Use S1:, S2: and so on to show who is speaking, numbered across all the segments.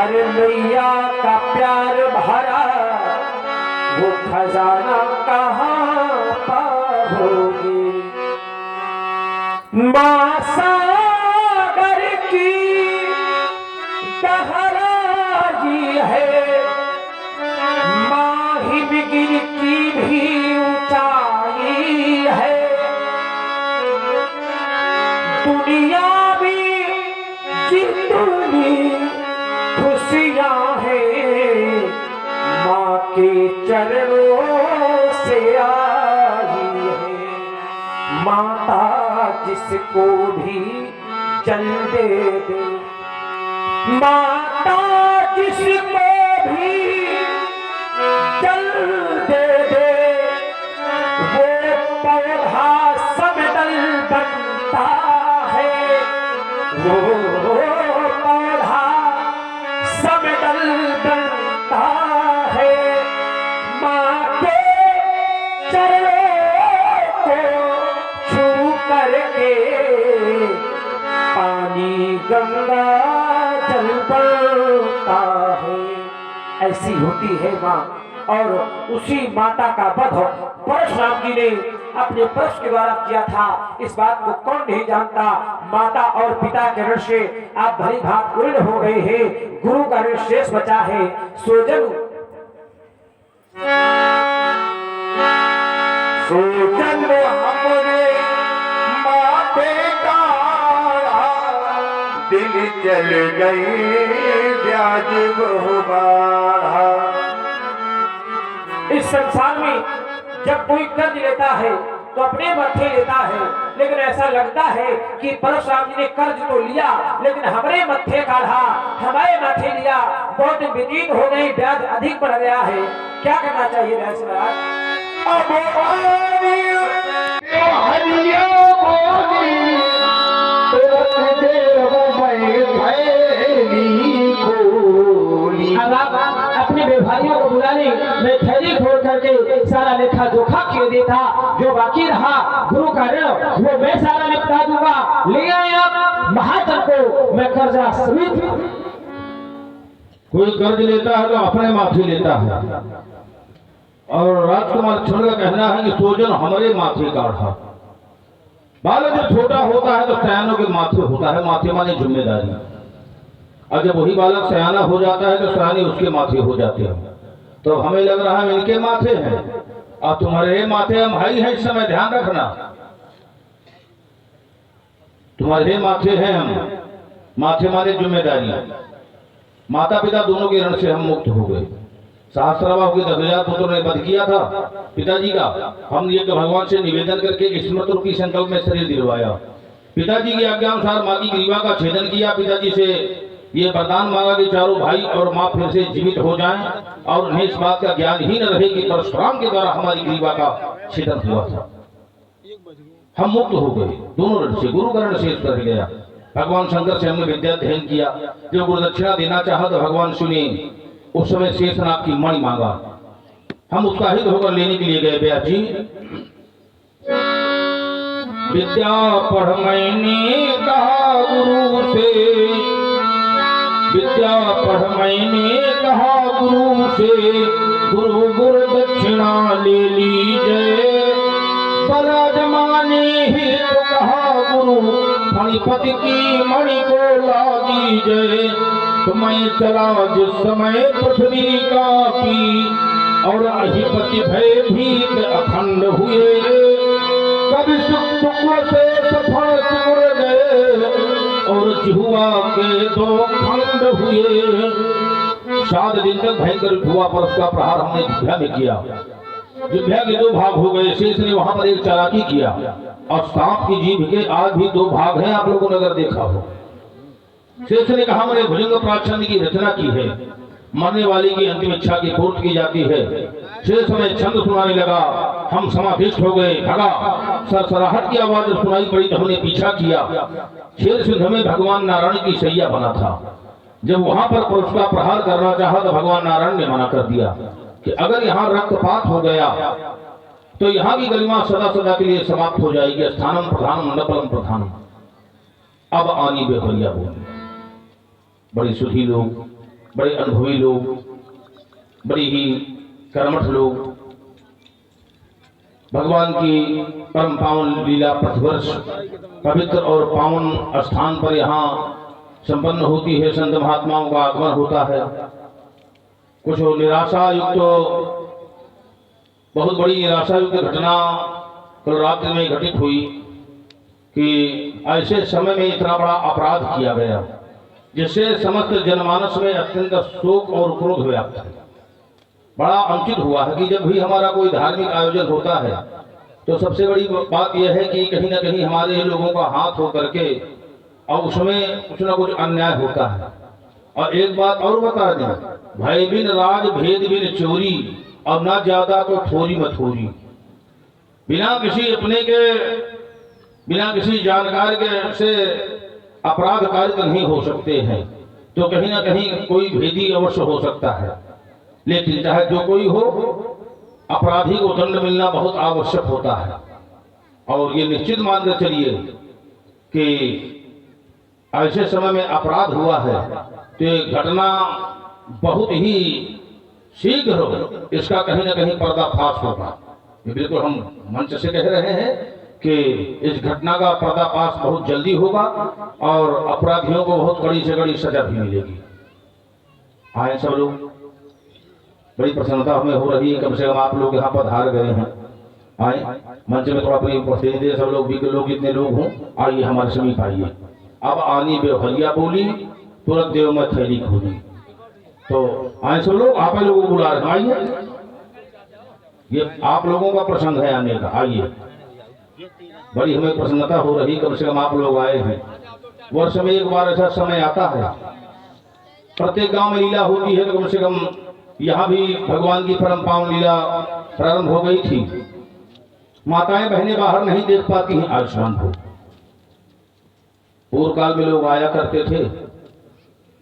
S1: पर मैया का प्यार भरा वो खजाना कहाँ पाओगे। माँ सागर की गहराई है, माँ हिमगिर की भी ऊंचाई है। दुनिया में जितनी खुशियां हैं माँ के चरणों से आई है। माता जिसको भी जल दे दे, माता जिसको भी जल दे दे, वो पौधा समतल बनता है। वो पौधा समतल बनता है। माँ के चरणों को छू करके पानी गंगा जल बनता है। ऐसी होती है माँ। और उसी माता का वध परशुराम जी ने अपने परश के द्वारा किया था। इस बात को कौन नहीं जानता। माता और पिता के ऋण से आप भली भांति पूर्ण हो गए हैं। गुरु का ऋण शेष बचा है। सोजन
S2: सोजन हमरे माथे का दिल जल गई ब्याज बहुबारा।
S1: इस संसार में जब कोई कर्ज लेता है तो अपने माथे लेता है, लेकिन ऐसा लगता है कि परशुराम जी ने कर्ज तो लिया लेकिन हमारे मत्थे काढ़ा, हमारे माथे लिया। बहुत विनीत हो गई, ब्याज अधिक बढ़ गया है। क्या करना चाहिए व्यास महाराज?
S2: अब
S1: अपने व्यापारियों को बुला ले, मैं थैली खोल करके सारा लेखा जोखा किए देता। जो बाकी रहा गुरु का ऋण वो मैं सारा निपटा दूंगा। ले आए आप महाजन को, मैं कर्जा समेत।
S3: कोई कर्ज लेता है तो अपने माथे लेता है। और राजकुमार छड़ का कहना है कि सोजन हमारे माथे काढ़ा। बालक जब छोटा होता है तो सयानों के माथे होता है। माथे माने जिम्मेदारी। और जब वही बालक सयाना हो जाता है तो सयानी उसके माथे हो जाते हैं। तो हमें लग रहा है इनके माथे हैं और तुम्हारे माथे हम भाई हैं। इस समय ध्यान रखना, तुम्हारे माथे हैं हम। माथे माने जिम्मेदारी। माता पिता दोनों के ऋण से हम मुक्त हो गए। सहस्त्रवा के 10,000 पुत्रों ने वध किया था पिताजी का। हम ये भगवान से निवेदन करके स्मृत रूपी संकल्प में शरीर दिलवाया। पिताजी की आज्ञा अनुसार माँ की ग्रीवा का छेदन किया। पिताजी से ये वरदान मांगा कि चारों भाई और माँ फिर से जीवित हो जाएं और उन्हें इस बात का ज्ञान ही न रहे कि परशुराम के द्वारा हमारी ग्रीवा का छेदन हुआ था। हम मुक्त हो गए दोनों ऋण से। गुरु का ऋण शेष रह गया। भगवान शंकर से हमने विद्या अध्ययन किया। जो गुरु दक्षिणा देना चाहा तो भगवान सुने। उस समय शेषनाग की मणि मांगा। हम उसका हित होकर लेने के लिए गए। ब्यास जी विद्या पढ़ मैंने कहा गुरु से, विद्या पढ़ मैंने कहा गुरु से, गुरु गुरु दक्षिणा ले लीजिए। बराजमाने ही तो कहा गुरु, फणिपति की मणि को ला दीजिए। समय चला जिस समय पृथ्वी कांपी और अधिपति भयभीत अखंड हुए। कभी सुख से सफल सिमर गए और जिहुआ के 2 खंड हुए। 7 दिन तक भयंकर हुआ पर उसका प्रहार हमने जिह्वा में किया। जिह्वा के 2 भाग हो गए। शेष ने वहां पर एक चालाकी किया और सांप की जीभ के आज भी 2 भाग हैं। आप लोगों ने अगर देखा हो। शेष ने कहा मैंने भुजंग प्राचंद की रचना की है। मरने वाले की अंतिम इच्छा की पूर्ति की जाती है। शेष में छंद सुनाने लगा। हम समाधिष्ट हो गए। भगा सरसराहट की आवाज सुनाई पड़ी तो हमने पीछा किया। शेर सिंह में भगवान नारायण की सैया बना था। जब वहां पर पुरुष का प्रहार करना चाहा तो भगवान नारायण ने मना कर दिया कि अगर यहाँ रक्तपात हो गया तो यहाँ की गरिमा सदा सदा के लिए समाप्त हो जाएगी। स्थानम प्रधानम मंडपलम प्रधानम। अब आनी बेहरिया बोली। बड़ी सुधी लोग बड़े अनुभवी लोग, बड़ी ही कर्मठ लोग भगवान की परम पावन लीला प्रतिवर्ष पवित्र और पावन स्थान पर यहाँ संपन्न होती है। संत महात्माओं का आगमन होता है। कुछ निराशा युक्त बहुत बड़ी निराशा युक्त घटना कल रात्रि में घटित हुई कि ऐसे समय में इतना बड़ा अपराध किया गया जिससे समस्त जनमानस में अत्यंत शोक और क्रोध व्याप्त है। बड़ा अनुचित हुआ है कि जब भी हमारा कोई धार्मिक आयोजन होता है तो सबसे बड़ी बात यह है कि कहीं ना कहीं हमारे लोगों का हाथ हो करके और उसमें कुछ ना कुछ अन्याय होता है। और एक बात और बता दें, भय बिन राज भेद बिन चोरी, अब ना ज्यादा तो थोड़ी मथोरी। बिना किसी अपने के, बिना किसी जानकार के से अपराध कार्य नहीं हो सकते हैं। तो कहीं ना कहीं कोई भेदी अवश्य हो सकता है, लेकिन चाहे जो कोई हो, अपराधी को दंड मिलना बहुत आवश्यक होता है। और ये निश्चित मान कर चलिए कि ऐसे समय में अपराध हुआ है तो ये घटना बहुत ही शीघ्र इसका कहीं ना कहीं पर्दाफाश होगा। ये बिल्कुल हम मंच से कह रहे हैं कि इस घटना का पर्दाफाश बहुत जल्दी होगा और अपराधियों को बहुत कड़ी से कड़ी सजा भी मिलेगी। आए सब लोग, बड़ी प्रसन्नता हमें हो रही है, कम से कम आप लोग यहाँ पर धार गए हैं। आए मंच में थोड़ा अपनी उपस्थिति दे, सब लोग भी लोग जितने लोग हों आइए हमारे समीप आइए। अब आनी बेहरिया बोली तुरंत देव में थैली खोली। तो आए सब लोग, आप लोगों को बुला रहे हैं, आइए, ये आप लोगों का प्रसंग है आने का, आइए। बड़ी हमें प्रसन्नता हो रही, कम से कम आप लोग आए हैं। वर्ष में एक बार ऐसा समय आता है, प्रत्येक गांव में लीला होती है, तो कम से कम यहाँ भी भगवान की परम पावन लीला प्रारंभ हो गई थी। माताएं बहनें बाहर नहीं देख पाती हैं आयुष्मान को। पूर्व काल में लोग आया करते थे,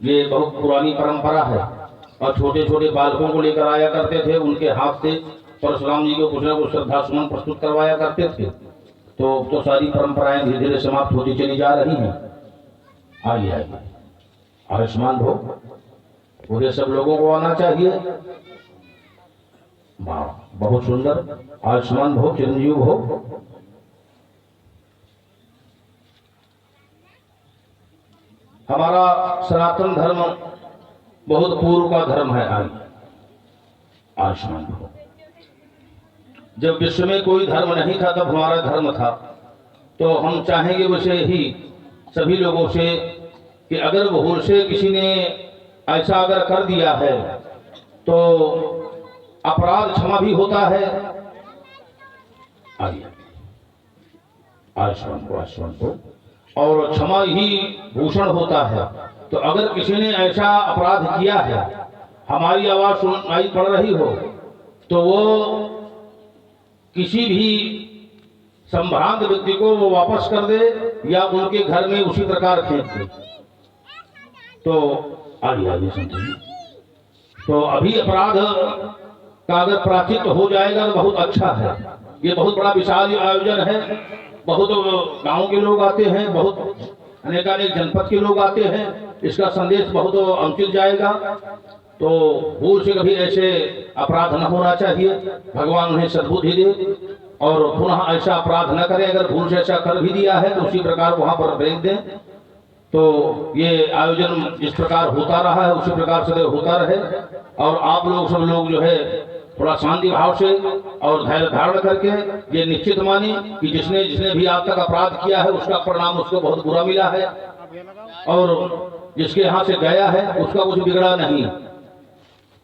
S3: ये बहुत पुरानी परंपरा है, और छोटे छोटे बालकों को लेकर आया करते थे, उनके हाथ से परशुराम जी को कुछ न कुछ श्रद्धा सुमन प्रस्तुत करवाया करते थे। तो सारी परंपराएं धीरे धीरे समाप्त होती चली जा रही हैं। आइए आइए, आयुष्मान भोग, पूरे सब लोगों को आना चाहिए। वाह, बहुत सुंदर, आयुष्मान भोग, चिरंजीव भोग। हमारा सनातन धर्म बहुत पूर्व का धर्म है। आयुष्मान भोग, जब विश्व में कोई धर्म नहीं था तब हमारा धर्म था। तो हम चाहेंगे वैसे ही सभी लोगों से कि अगर भूल से किसी ने ऐसा अगर कर दिया है तो अपराध क्षमा भी होता है। आइए, आयुष्मान को, आयुष्मान को, और क्षमा ही भूषण होता है। तो अगर किसी ने ऐसा अपराध किया है, हमारी आवाज सुनाई पड़ रही हो, तो वो किसी भी संभ्रांत व्यक्ति को वो वापस कर दे या उनके घर में उसी प्रकार फेंक दे। तो आइए आइए समझिए। तो अभी अपराध का अगर प्राचित हो जाएगा तो बहुत अच्छा है। ये बहुत बड़ा विशाल आयोजन है, बहुत गांव के लोग आते हैं, बहुत अनेकानेक जनपद के लोग आते हैं, इसका संदेश बहुत अनुचित जाएगा। तो भूल से कभी ऐसे अपराध न होना चाहिए। भगवान उन्हें सद्बुद्धि दे और पुनः ऐसा अपराध न करें। अगर भूल से ऐसा कर भी दिया है तो उसी प्रकार वहां पर ब्रेक दें। तो ये आयोजन जिस प्रकार होता रहा है उसी प्रकार से होता रहे। और आप लोग सब लोग जो है थोड़ा शांति भाव से और धैर्य धारण करके ये निश्चित माने कि जिसने जिसने भी आज तक अपराध किया है उसका परिणाम उसको बहुत बुरा मिला है, और जिसके यहाँ से गया है उसका कुछ बिगड़ा नहीं।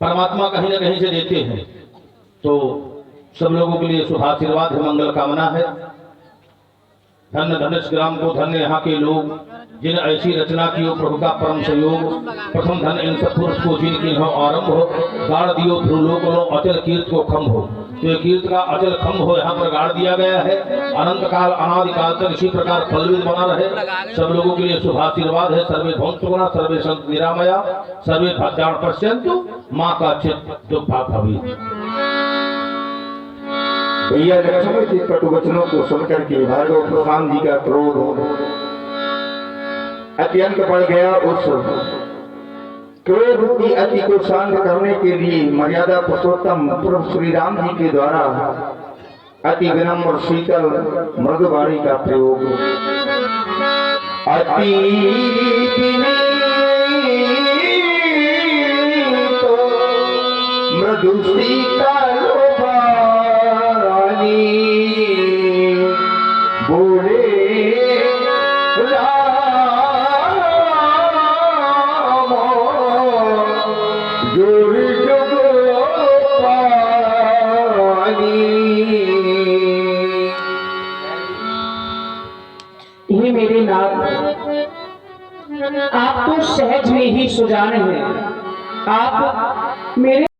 S3: परमात्मा कहीं न कहीं से देते हैं। तो सब लोगों के लिए शुभाशीर्वाद है, मंगल कामना है। धन्य धन्य इस ग्राम को, धन्य यहाँ के लोग जिन ऐसी रचना की हो, प्रभु का परम सहयोग। प्रथम धन इन सत्पुरुष को जिनकी हो आरंभ हो, गाड़ दियो ध्रुलोक लो अचल कीर्त को खम हो। तो ये कीर्त का अचल खम हो यहाँ पर गाड़ दिया गया है। अनंत काल अनादिकाल तक इसी प्रकार फलवित बना रहे। सब लोगों के लिए शुभाशीर्वाद है। सर्वे भवन्तु गुणा, सर्वे सन्तु निरामया, सर्वे भद्राणि पश्यन्तु, माँ का चित्त दुःखा भवेत्।
S2: भैया लक्ष्मण के कटु वचनों को सुनकर के भार्गव प्रधान जी का क्रोध अत्यंत बढ़ गया। उस क्रोध की अति को शांत करने के लिए मर्यादा पुरुषोत्तम प्रभु श्री राम जी के द्वारा अति विनम्र और शीतल मृदुवाणी का प्रयोग। अति तो मृदु शीतल वाणी बोले राम जोर जुगो पानी।
S1: हे मेरे नाथ, आप तो सहज में ही सुजान हैं। आप मेरे